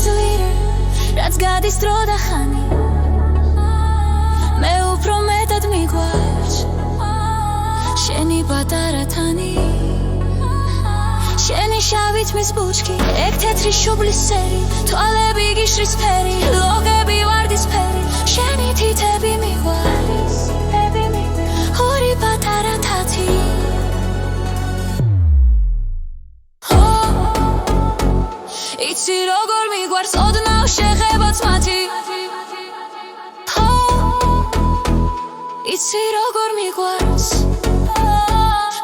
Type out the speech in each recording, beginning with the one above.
ძლიერა რაც გადის დრო და ხანი მე უფრო მეტად მიგვარს შენი პატარა თანი შენი შავი თმის ბუჩქი ეგ თეთრი შუბლის სერი თვალები გიშრის ფერი ლოგები ვარდისფერი შენი თითები მიყვარს ორი პატარა თათი იცი როგორ მიგვარს ოდნავ შეხებაც მათი იცი როგორ მიგვარს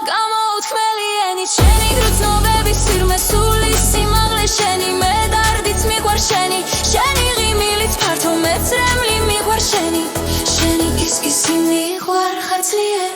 გამოუთქმელი ენით შენი გრძნობების სირმე სული სიმაღლე შენი მე დარდიც მიყვარს შენი შენი ღიმილიც ფართო მეცრემლი მიყვარს შენი შენი კისკისი მიყვარ ხარ ძლიერ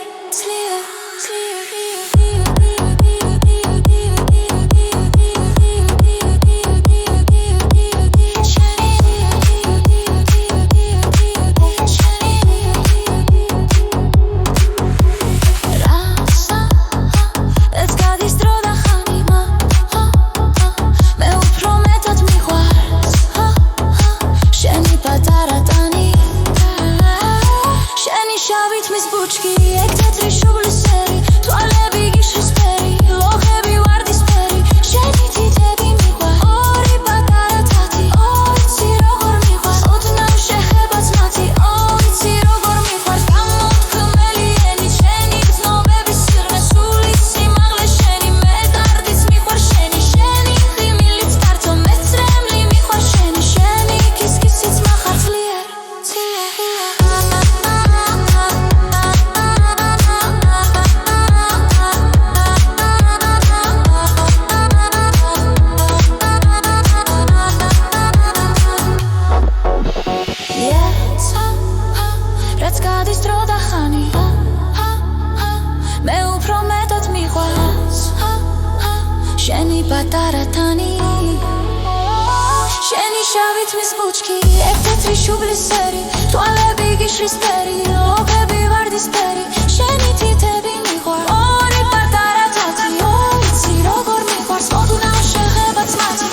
შენი პატარა თანი შენი შავი თმის ბუჩქი ეგ თეთრი შუბლის სერი თვალები გიშრის ფერი ლოგები ვარდისფერი შენი თითები მიყვარ ორი პატარა თათი იცი როგორ მიყვარს ოდნავ შეხებაც მათი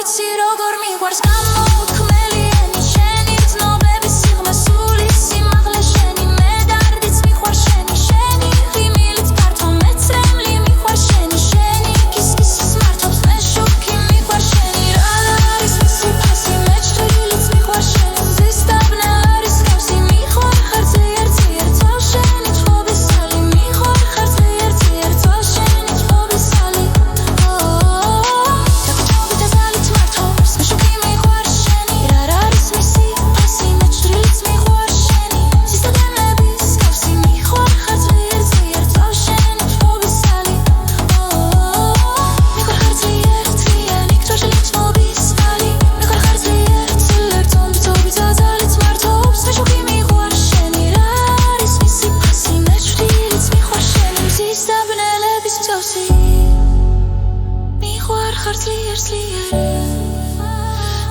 იცი როგორ მიყვარს გამოუთქმელი ენით შენი გრძნობების სიღრმე სული სიმაღლე შენი მე დარდიც მიყვარს შენი შენი ღიმილიც ფართო მეცრემლი მიყვარს შენი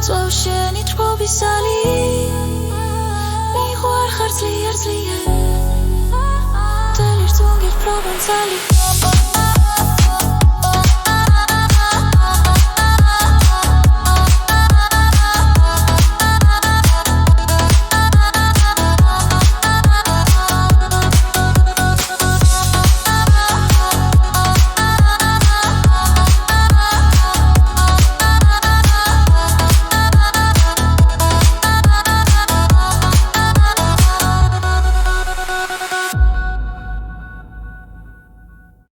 Złoszeni trwowi sali Mi chłar har zlier Telir tungier proven sali